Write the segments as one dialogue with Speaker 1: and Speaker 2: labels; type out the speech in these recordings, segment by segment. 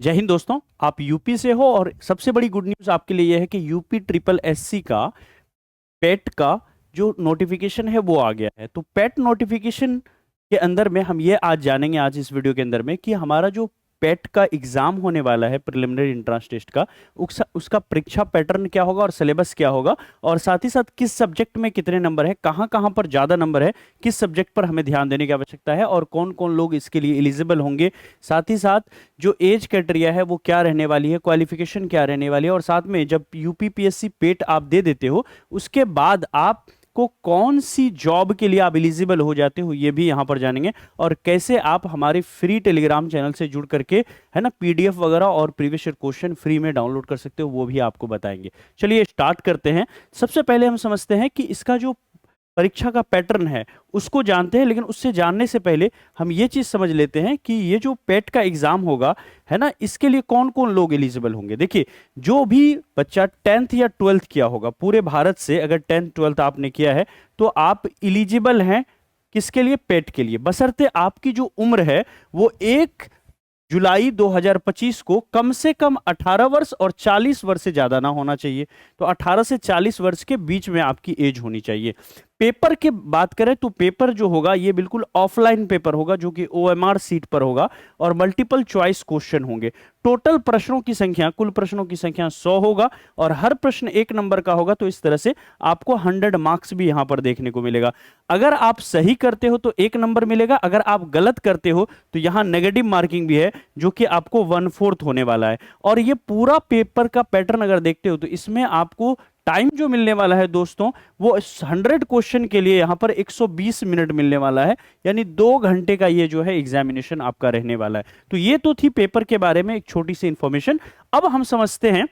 Speaker 1: जय हिंद दोस्तों। आप यूपी से हो और सबसे बड़ी गुड न्यूज़ आपके लिए यह है कि यूपी ट्रिपल एससी का पेट का जो नोटिफिकेशन है वो आ गया है। तो पेट नोटिफिकेशन के अंदर में हम ये आज जानेंगे, आज इस वीडियो के अंदर में, कि हमारा जो पेट का एग्जाम होने वाला है, प्रिलिमिनरी एंट्रेंस टेस्ट का, उसका परीक्षा पैटर्न क्या होगा और सिलेबस क्या होगा, और साथ ही साथ किस सब्जेक्ट में कितने नंबर है, कहाँ कहाँ पर ज़्यादा नंबर है, किस सब्जेक्ट पर हमें ध्यान देने की आवश्यकता है और कौन कौन लोग इसके लिए एलिजिबल होंगे। साथ ही साथ जो एज क्राइटेरिया है वो क्या रहने वाली है, क्वालिफिकेशन क्या रहने वाली है, और साथ में जब यूपीपीएससी पेट आप दे देते हो उसके बाद आप को कौन सी जॉब के लिए आप एलिजिबल हो जाते हो ये भी यहां पर जानेंगे। और कैसे आप हमारे फ्री टेलीग्राम चैनल से जुड़ करके, है ना, पीडीएफ वगैरह और प्रीवियस ईयर क्वेश्चन फ्री में डाउनलोड कर सकते हो, वो भी आपको बताएंगे। चलिए स्टार्ट करते हैं। सबसे पहले हम समझते हैं कि इसका जो परीक्षा का पैटर्न है उसको जानते हैं, लेकिन उससे जानने से पहले हम ये चीज समझ लेते हैं कि ये जो पेट का एग्जाम होगा, है ना, इसके लिए कौन कौन लोग एलिजिबल होंगे। देखिए, जो भी बच्चा 10th या 12th किया होगा पूरे भारत से, अगर 10th 12th आपने किया है तो आप एलिजिबल हैं किसके लिए, पेट के लिए, बशर्ते आपकी जो उम्र है वो 1 जुलाई 2025 को कम से कम 18 वर्ष और 40 वर्ष से ज्यादा ना होना चाहिए। तो 18 से 40 वर्ष के बीच में आपकी एज होनी चाहिए। पेपर की बात करें तो पेपर जो होगा ये बिल्कुल ऑफलाइन पेपर होगा, जो कि ओएमआर सीट पर होगा और मल्टीपल चॉइस क्वेश्चन होंगे। टोटल प्रश्नों की संख्या, कुल प्रश्नों की संख्या 100 होगा और हर प्रश्न 1 नंबर का होगा। तो इस तरह से आपको 100 मार्क्स भी यहां पर देखने को मिलेगा। अगर आप सही करते हो तो 1 नंबर मिलेगा, अगर आप गलत करते हो तो यहां नेगेटिव मार्किंग भी है, जो कि आपको 1/4 होने वाला है। और ये पूरा पेपर का पैटर्न अगर देखते हो तो इसमें आपको टाइम जो मिलने वाला है दोस्तों, वो 100 क्वेश्चन के लिए यहां पर 120 मिनट मिलने वाला है, यानी 2 घंटे का ये जो है एग्जामिनेशन आपका रहने वाला है। तो ये तो थी पेपर के बारे में एक छोटी सी इंफॉर्मेशन। अब हम समझते हैं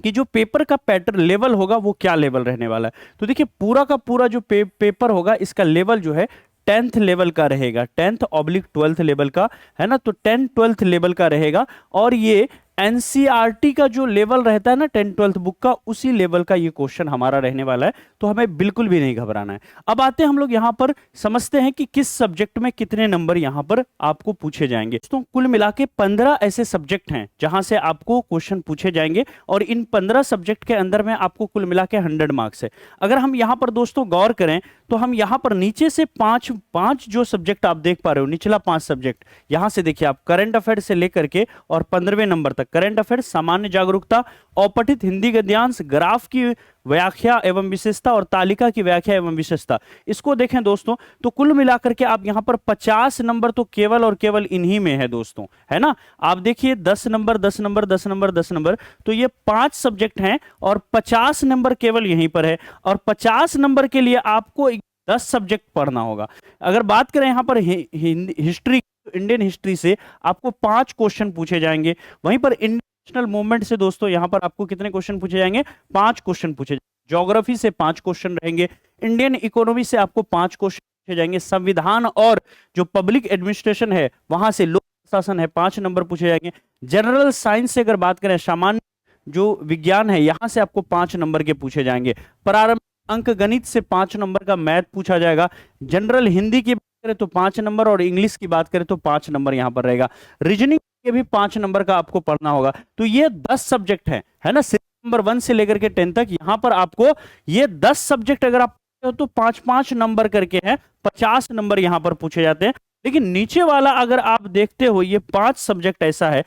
Speaker 1: कि जो पेपर का पैटर्न लेवल होगा वो क्या लेवल रहने वाला है। तो देखिए, पूरा का पूरा जो पेपर होगा इसका लेवल जो है 10th लेवल का रहेगा, 10th/12th लेवल का, है ना। तो 10th-12th लेवल का रहेगा और ये एनसीईआरटी का जो लेवल रहता है ना 10th-12th बुक का, उसी लेवल का ये क्वेश्चन हमारा रहने वाला है। तो हमें बिल्कुल भी नहीं घबराना है। अब आते हैं हम लोग यहां पर समझते हैं कि किस सब्जेक्ट में कितने नंबर यहां पर आपको पूछे जाएंगे। तो कुल मिला के 15 ऐसे सब्जेक्ट हैं जहां से आपको क्वेश्चन पूछे जाएंगे और इन 15 सब्जेक्ट के अंदर में आपको कुल मिला के 100 मार्क्स है। अगर हम यहां पर दोस्तों गौर करें तो हम यहां पर नीचे से पांच पांच जो सब्जेक्ट आप देख पा रहे हो, निचला 5 सब्जेक्ट, यहां से देखिए आप करंट अफेयर से लेकर के और 15वें नंबर तक, करंट अफेयर, सामान्य जागरूकता, अपठित हिंदी गद्यांश, ग्राफ की व्याख्या एवं विशेषता और तालिका की व्याख्या एवं विशेषता, इसको देखें दोस्तों तो कुल मिलाकर के आप यहां पर 50 नंबर तो केवल और केवल इन्हीं में है दोस्तों, है ना। आप देखिए 10 नंबर 10 नंबर 10 नंबर 10 नंबर, तो ये 5 सब्जेक्ट हैं और 50 नंबर केवल यहीं पर है। और 50 नंबर के लिए आपको 10 सब्जेक्ट पढ़ना होगा। अगर बात करें यहां पर हिस्ट्री, इंडियन हिस्ट्री से आपको 5 क्वेश्चन पूछे जाएंगे। वहीं पर इंटरनेशनल मूवमेंट से दोस्तों यहां पर आपको कितने क्वेश्चन पूछे जाएंगे, 5 क्वेश्चन पूछे जाएंगे। ज्योग्राफी से 5 क्वेश्चन रहेंगे। इंडियन इकोनॉमी से आपको 5 क्वेश्चन पूछे जाएंगे। संविधान और जो पब्लिक एडमिनिस्ट्रेशन है वहां से, लोक प्रशासन है, 5 नंबर पूछे जाएंगे। जनरल साइंस से अगर बात करें, सामान्य जो विज्ञान है, यहां से आपको 5 नंबर के पूछे जाएंगे। प्रारंभिक अंक गणित से 5 नंबर का मैथ पूछा जाएगा। जनरल हिंदी की बात करें तो 5 नंबर और इंग्लिश की बात करें तो 5 नंबर यहां पर रहेगा। रीजनिंग के भी 5 नंबर का आपको पढ़ना होगा। तो ये 10 सब्जेक्ट हैं, है ना, नंबर 1 से लेकर के 10 तक। यहां पर आपको ये 10 सब्जेक्ट अगर आप तो 5-5 नंबर करके हैं, 50 नंबर यहां पर पूछे जाते हैं। लेकिन नीचे वाला अगर आप देखते हो, ये 5 सब्जेक्ट ऐसा है,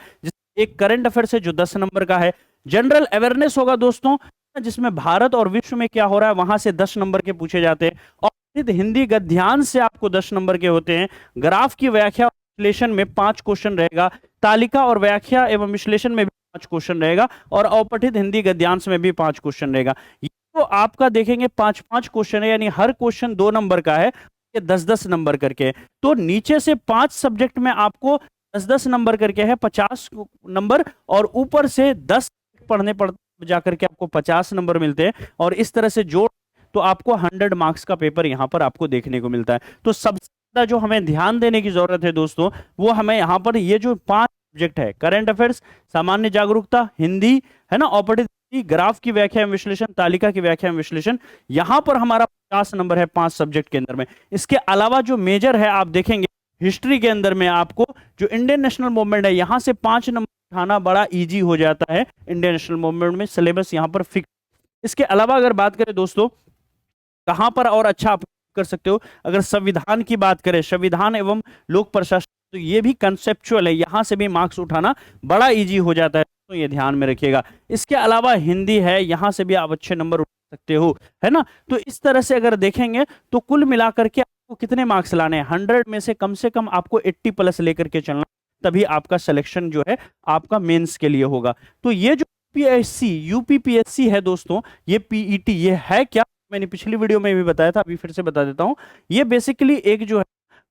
Speaker 1: एक करंट अफेयर से जो 10 नंबर का है। जनरल अवेयरनेस होगा दोस्तों, जिसमें भारत और विश्व में क्या हो रहा है वहां से 10 नंबर के पूछे जाते हैं। और हिंदी गद्यांश से आपको 10 नंबर के होते हैं। ग्राफ की व्याख्या विश्लेषण में 5 क्वेश्चन रहेगा। तालिका और व्याख्या एवं विश्लेषण में भी 5 क्वेश्चन रहेगा और अपठित हिंदी गद्यांश में भी 5 क्वेश्चन रहेगा। ये तो आपका देखेंगे 5-5 क्वेश्चन है, यानी हर क्वेश्चन 2 नंबर का है, 10-10 नंबर करके। तो नीचे से 5 सब्जेक्ट में आपको 10-10 नंबर करके है, 50 नंबर, और ऊपर से 10 पढ़ने पड़ते जाकर के आपको 50 नंबर मिलते हैं। और इस तरह से जोड़ तो आपको 100 मार्क्स का पेपर यहां पर आपको देखने को मिलता है। तो सबसे ज्यादा जो हमें ध्यान देने की जरूरत है दोस्तों, वो हमें यहां पर ये जो 5 सब्जेक्ट है, करंट अफेयर्स, सामान्य जागरूकता, हिंदी, है ना, अपठित, ग्राफ की व्याख्या एवं विश्लेषण, तालिका की व्याख्या एवं विश्लेषण, यहां पर हमारा 50 नंबर है 5 सब्जेक्ट के अंदर में। इसके अलावा जो मेजर है आप देखेंगे हिस्ट्री के अंदर में, आपको जो इंडियन नेशनल मूवमेंट है यहां से 5 नंबर उठाना बड़ा इजी हो जाता है इंडियन नेशनल मूवमेंट में, सिलेबस यहाँ पर फिक्स। इसके अलावा अगर बात करें दोस्तों कहां पर और अच्छा आप कर सकते हो, अगर संविधान की बात करें, संविधान एवं लोक प्रशासन, तो ये भी कंसेप्चुअल है, यहां से भी मार्क्स उठाना बड़ा इजी हो जाता है, तो ये ध्यान में रखिएगा। इसके अलावा हिंदी है, यहां से भी आप अच्छे नंबर उठा सकते हो, है ना। तो इस तरह से अगर देखेंगे तो कुल मिलाकर के आपको कितने मार्क्स लाने हैं, 100 में से कम आपको 80 प्लस लेकर के चलना, तभी आपका सिलेक्शन जो है आपका मेंस के लिए होगा। तो ये जो यूपीपीएससी है दोस्तों, ये पीईटी, ये है क्या, मैंने पिछली वीडियो में भी बताया था, अभी फिर से बता देता हूं। ये बेसिकली एक जो है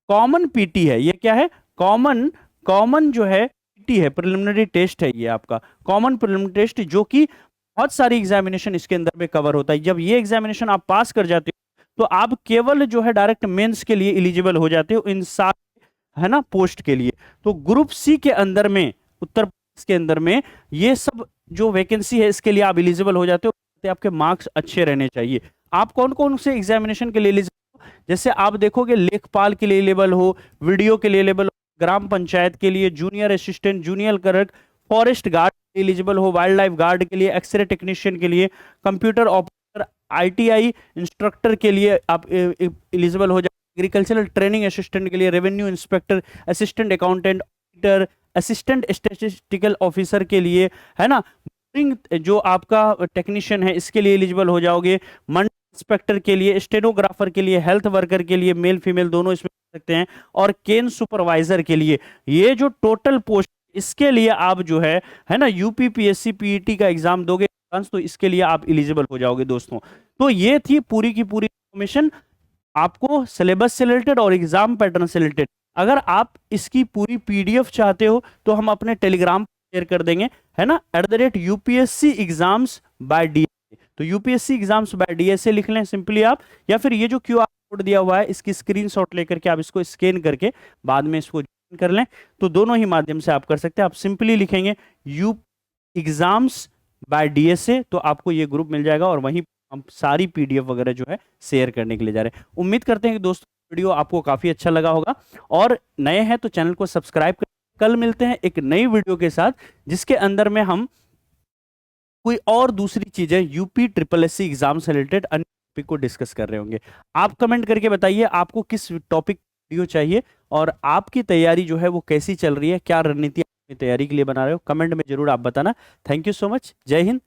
Speaker 1: कॉमन पीटी है, ये क्या है, कॉमन कॉमन जो है पीटी है, प्रिलिमिनरी टेस्ट है, ये आपका कॉमन प्रिलिमिनरी टेस्ट, जो कि बहुत सारी एग्जामिनेशन इसके अंदर में कवर होता है। जब ये एग्जामिनेशन आप पास कर जाते हो तो आप केवल जो है डायरेक्ट मेंस के लिए एलिजिबल हो जाते हो इन सारे, है ना, पोस्ट के लिए। तो ग्रुप सी के अंदर में, उत्तर प्रदेश के अंदर में ये सब जो वैकेंसी है इसके लिए आप एलिजिबल हो जाते हो। आपके मार्क्स अच्छे रहने चाहिए। आप कौन कौन से एग्जामिनेशन के लिए एलिजिबल हो, जैसे आप देखोगे लेखपाल के लिए एलिजिबल हो, वीडियो के लिए एलिजिबल हो, ग्राम पंचायत के लिए, junior assistant, junior clerk, forest guard eligible हो, वाइल्ड लाइफ गार्ड के लिए, एक्सरे टेक्नीशियन के लिए, कंप्यूटर ऑपरेटर, आईटीआई इंस्ट्रक्टर के लिए आप एलिजिबल हो जाए, एग्रीकल्चरल ट्रेनिंग असिस्टेंट के लिए, revenue inspector, assistant accountant, auditor, assistant statistical officer के लिए, है ना, जो आपका टेक्नीशियन है इसके लिए एलिजिबल हो जाओगे, मंडी इंस्पेक्टर के लिए, स्टेनोग्राफर के लिए, हेल्थ वर्कर के लिए, मेल फीमेल दोनों इसमें कर सकते हैं, और केन सुपरवाइजर के लिए। ये जो टोटल पोस्ट, इसके लिए आप जो है ना, यूपीपीएससी पीईटी का एग्जाम दोगे तो इसके लिए आप एलिजिबल हो जाओगे दोस्तों। तो ये थी पूरी की पूरी इंफॉर्मेशन आपको सिलेबस से रिलेटेड और एग्जाम पैटर्न से रिलेटेड। अगर आप इसकी पूरी पीडीएफ चाहते हो तो हम अपने टेलीग्राम शेयर कर देंगे, है ना, @UPSC एग्जाम्स बाय डीएसए। तो यूपीएससी एग्जाम्स बाय डीएसए लिख लें सिंपली आप, या फिर ये जो क्यूआर कोड दिया हुआ है इसकी स्क्रीनशॉट लेकर के आप इसको स्कैन करके बाद में इसको ज्वाइन कर लें, तो दोनों ही माध्यम से आप कर सकते हैं। आप सिंपली लिखेंगे यू एग्जाम्स बाय डीएसए, तो आपको ये ग्रुप मिल जाएगा, और वहीं हम सारी पीडीएफ वगैरह जो है शेयर करने के लिए जा रहे हैं। उम्मीद करते हैं कि दोस्तों वीडियो आपको काफी अच्छा लगा होगा, और नए हैं तो चैनल को सब्सक्राइब कर। कल मिलते हैं एक नई वीडियो के साथ, जिसके अंदर में हम कोई और दूसरी चीजें यूपी ट्रिपल एससी एग्जाम से रिलेटेड अन्य टॉपिक को डिस्कस कर रहे होंगे। आप कमेंट करके बताइए आपको किस टॉपिक वीडियो चाहिए, और आपकी तैयारी जो है वो कैसी चल रही है, क्या रणनीति अपनी तैयारी के लिए बना रहे हो, कमेंट में जरूर आप बताना। थैंक यू सो मच, जय हिंद।